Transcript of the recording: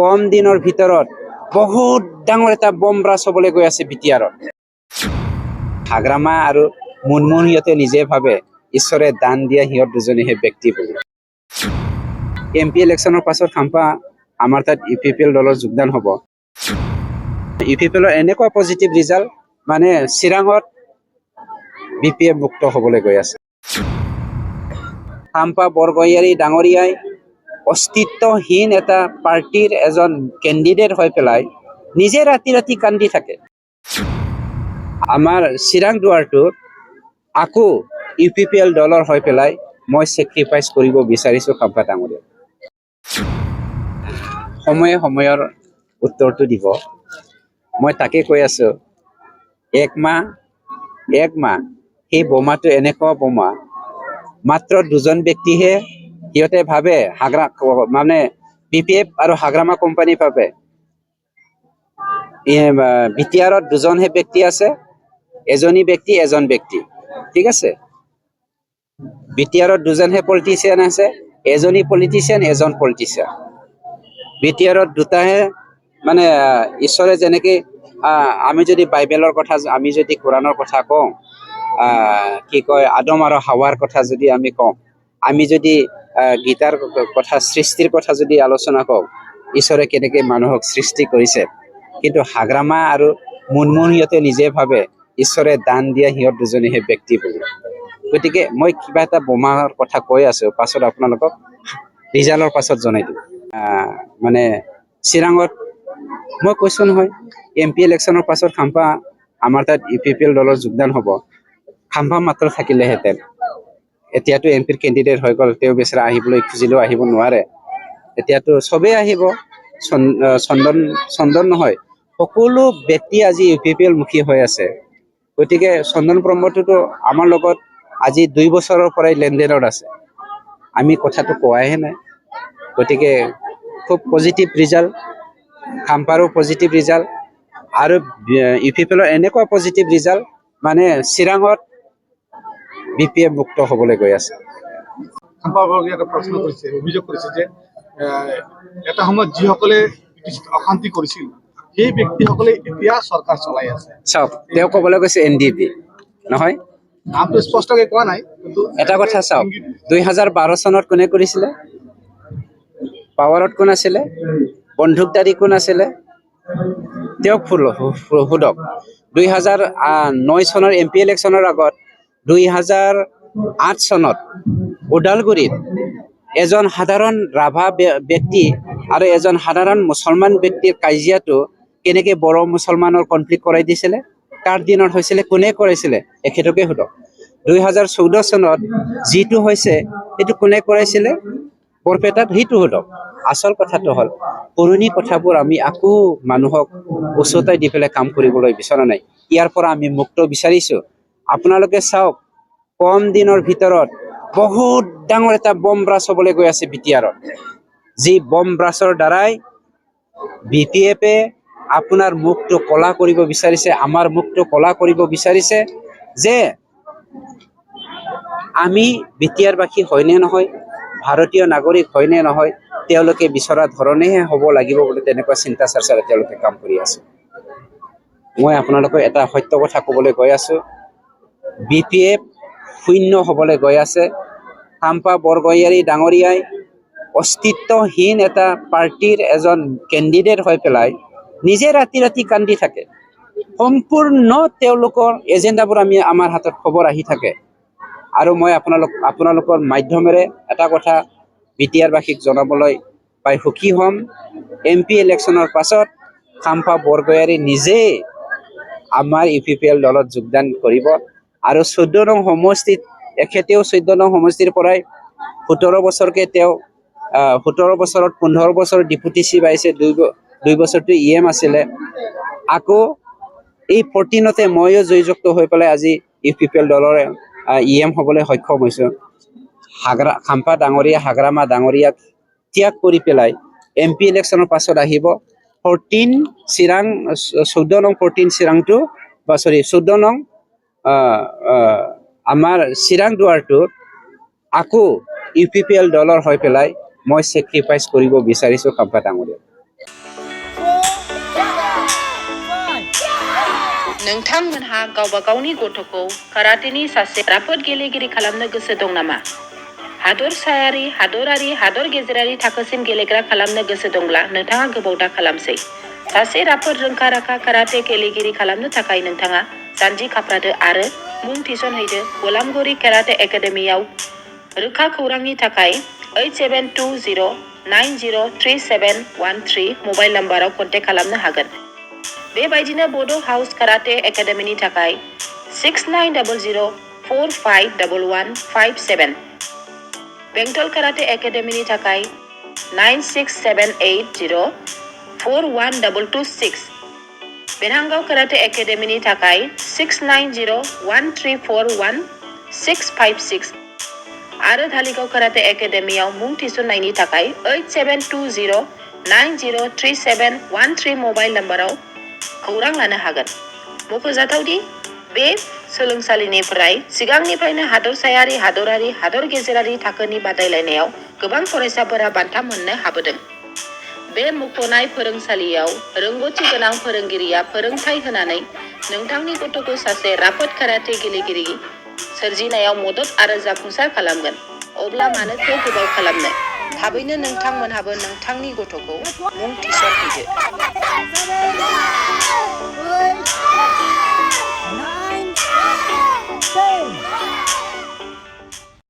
কম দিনৰ ভিতৰত বহুত ডাঙৰ এটা বম ব্ৰাছ হ'বলৈ গৈ আছে বিটিআৰত। হাগ্ৰামা আৰু মুনমুন সিহঁতে নিজে ভাবে ঈশ্বৰে দান দিয়া সিহঁত দুজনীহে ব্যক্তি বুলি। MP ইলেকশ্যনৰ পাছত খাম্পা আমাৰ তাত UPPL দলৰ যোগদান হ'ব। UPPLৰ এনেকুৱা পজিটিভ ৰিজাল্ট, মানে চিৰাঙত BPF মুক্ত হ'বলৈ গৈ আছে। খাম্পা বৰগয়াৰী ডাঙৰীয়াই অস্তিত্বহীন এটা পাৰ্টিৰ এজন কেণ্ডিডেট হৈ পেলাই নিজে ৰাতি ৰাতি কান্দি থাকে। আমাৰ চিৰাং দুৱাৰটোত আকৌ UPPL দলৰ হৈ পেলাই মই চেক্ৰিফাইচ কৰিব বিচাৰিছোঁ খাম্পা ডাঙৰীয়া। সময়ে সময়ৰ উত্তৰটো দিব। মই তাকে কৈ আছো, এক মাহ সেই বোমাটো এনেকুৱা বোমা, মাত্ৰ দুজন ব্যক্তিহে সিহঁতে ভাবে মানে BPF আৰু হাগ্ৰামা কোম্পানী ভাবে বিটিআৰত দুজনহে ব্যক্তি আছে, এজন ব্যক্তি, ঠিক আছে। বিটিআৰত দুজনহে পলিটিচিয়ান আছে, এজন পলিটিচিয়ান। বিটিআৰত দুটাহে, মানে ঈশ্বৰে যেনেকে আমি যদি বাইবেলৰ কথা, আমি যদি কোৰাণৰ কথা কওঁ, কি কয় আদম আৰু হাৱাৰ কথা যদি আমি কওঁ, আমি যদি গীতাৰ কথা, সৃষ্টিৰ কথা যদি আলোচনা কওঁ, ঈশ্বৰে কেনেকে মানুহক সৃষ্টি কৰিছে, কিন্তু হাগ্ৰামা আৰু মুনমুন সিহঁতে নিজে ভাবে ঈশ্বৰে দান দিয়া সিহঁত দুজনীহে ব্যক্তি বুলি। গতিকে মই কিবা এটা বোমাৰ কথা কৈ আছো, পাছত আপোনালোকক ৰিজাল্টৰ পাছত জনাই দিম। মানে চিৰাঙত মই কৈছো নহয়, MP ইলেকশ্যনৰ পাছত খাম্পা আমাৰ তাত UPPL দলৰ যোগদান হ'ব। খাম্পা মাত্ৰ থাকিলেহেঁতেন, এতিয়াতো MPৰ কেণ্ডিডেট হৈ গ'ল, তেওঁ বেচেৰা আহিবলৈ খুজিলেও আহিব নোৱাৰে। এতিয়াতো চবেই আহিব, চন্দন নহয়, সকলো ব্যক্তি আজি UPPL মুখী হৈ আছে। গতিকে চন্দন ব্ৰহ্মটোতো আমাৰ লগত আজি 2 বছৰৰ পৰাই লেনদেনত আছে, আমি কথাটো কোৱাহে নাই। গতিকে খুব পজিটিভ ৰিজাল্ট, খাম্পাৰো পজিটিভ ৰিজাল্ট, আৰু UPPLৰ এনেকুৱা পজিটিভ ৰিজাল্ট, মানে চিৰাঙত BPF মুক্ত হ'বলৈ গৈ আছে। এটা প্ৰশ্ন কৰিছে, অভিযোগ কৰিছে যে এটা সময়ত যিসকলে অশান্তি কৰিছিল সেই ব্যক্তিসকলে এতিয়া চৰকাৰ চলাই আছে। চাওক, তেওঁ ক'বলৈ গৈছে NDP নহয়, নামটো স্পষ্টকৈ কোৱা নাই। এটা কথা চাওক, 2012 চনত কোনে কৰিছিলে? পাৱাৰত কোন আছিলে? বন্দুকধাৰী কোন আছিলে? তেওঁক সোধক। 2009 চনৰ MP ইলেকশ্যনৰ আগত 2008 চনত ওদালগুৰিত এজন সাধাৰণ ৰাভা ব্যক্তি আৰু এজন সাধাৰণ মুছলমান ব্যক্তিৰ কাজিয়াটো কেনেকে বড়ো মুছলমানৰ কনফ্লিক্ট কৰাই দিছিলে, কাৰ দিনত হৈছিলে, কোনে কৰাইছিলে, এখেতকে সোধক। 2014 চনত যিটো হৈছে সেইটো কোনে কৰাইছিলে বৰপেটাত, সেইটো সোধক। আচল কথাটো হ'ল, পুৰণি কথাবোৰ আমি আকৌ মানুহক উচতাই দি পেলাই কাম কৰিবলৈ বিচৰা নাই। ইয়াৰ পৰা আমি মুক্ত বিচাৰিছো। আপোনালোকে চাওক, কম দিনৰ ভিতৰত বহুত ডাঙৰ এটা বম ব্ৰাছ হ'বলৈ গৈ আছে বিটিআৰত। যি বম ব্ৰাছৰ দ্বাৰাই BPFে আপোনাৰ মুখটো কলা কৰিব বিচাৰিছে, আমাৰ মুখটো কলা কৰিব বিচাৰিছে যে আমি বিটিআৰবাসী হয়নে নহয়, ভাৰতীয় নাগৰিক হয়নে নহয়, তেওঁলোকে বিচৰা ধৰণেহে হ'ব লাগিব বুলি তেনেকুৱা চিন্তা চৰ্চাৰে তেওঁলোকে কাম কৰি আছে। মই আপোনালোকক এটা সত্য কথা ক'বলৈ গৈ আছো, BPF শূন্য হ'বলৈ গৈ আছে। খাম্পা বৰগয়াৰী ডাঙৰীয়াই অস্তিত্বহীন এটা পাৰ্টিৰ এজন কেণ্ডিডেট হৈ পেলাই নিজে ৰাতি ৰাতি কান্দি থাকে। সম্পূৰ্ণ তেওঁলোকৰ এজেণ্ডাবোৰ আমাৰ হাতত খবৰ আহি থাকে। আৰু মই আপোনালোকৰ মাধ্যমেৰে এটা কথা বিটিআৰবাসীক জনাবলৈ পাই সুখী হ'ম, MP ইলেকশ্যনৰ পাছত খাম্পা বৰগয়াৰী নিজেই আমাৰ UPPL দলত যোগদান কৰিব। আৰু 14 নং সমষ্টিত এখেতেও 14 নং সমষ্টিৰ পৰাই 17 বছৰকে তেওঁ 17 বছৰত 15 বছৰ ডিপুটি চিফ আহিছে, 2 বছৰটো EM আছিলে। আকৌ এই 14তে ময়ো জয়যুক্ত হৈ পেলাই আজি UPPL দলৰ EM হ'বলৈ সক্ষম হৈছোঁ। খাম্পা ডাঙৰীয়া, হাগ্ৰামা ডাঙৰীয়াক ত্যাগ কৰি পেলাই MP ইলেকশ্যনৰ পাছত আহিব 14 চিৰাং, 14 নং 14 চিৰাংটো, 14 নং আমাৰ চিৰাং দুৱাৰটোত আকৌ UPPL দলৰ হৈ পেলাই মই চেক্ৰিফাইচ কৰিব বিচাৰিছোঁ খাম্পা ডাঙৰীয়া। नोंथांमोनहा गावबा गावनि गथ'खौ काराटेनि सासे राफोद गेलेगिरि खालामनो गोसो दं नामा? हादरसायारि, हादरारि, हादर गेजेरारि थाखोसिम गेलेग्रा खालामनो गोसो दंब्ला नोंथाङा गोबाव दा खालामसै। सासे राफोद रोंखा-राखा काराटे गेलेगिरि खालामनो थाखाय नोंथाङा जानजि खाफ्रादो आरो मुं थिसनहैदो गलामगुरि काराटे एकाडेमियाव। रोखा खौरांनि थाखाय 8720903713 मबाइल नाम्बाराव कन्टेक्ट खालामनो हागोन। बेबायदिनो बड' हाउस काराटे एकाडेमिनि थाखाय 6900451157, बेंटल काराटे एकाडेमिनि थाखाय 9678041226, बेरहांगाव काराटे एकाडेमिनि थाखाय 6901341656 आरो धालिगाव काराटे एकाडेमियाव मुं थिसननायनि थाखाय 8720903713 मबाइल नाम्बाराव खौरां लानो हागोन। मख'जाथावदि बे सोलोंसालिनिफ्राय सिगांनिफ्रायनो हादरसायारि, हादरारि, हादर गेजेरारि थाखोनि बादायलायनायाव गोबां फरायसाफोरा बान्था मोननो हाबोदों। बे मुंख'नाय फोरोंसालियाव रोंग'थि गोनां फोरोंगिरिया फोरोंथाय होनानै नोंथांनि गथ'खौ सासे राफोद काराटे गेलेगिरि सोरजिनायाव मदद आरो जाफुंसार खालामगोन। अब्ला मानोथो गोबाव खालामनो? थाबैनो नोंथांमोनहाबो नोंथांनि गथ'खौ मुं थिसनहैदो। 9, 10.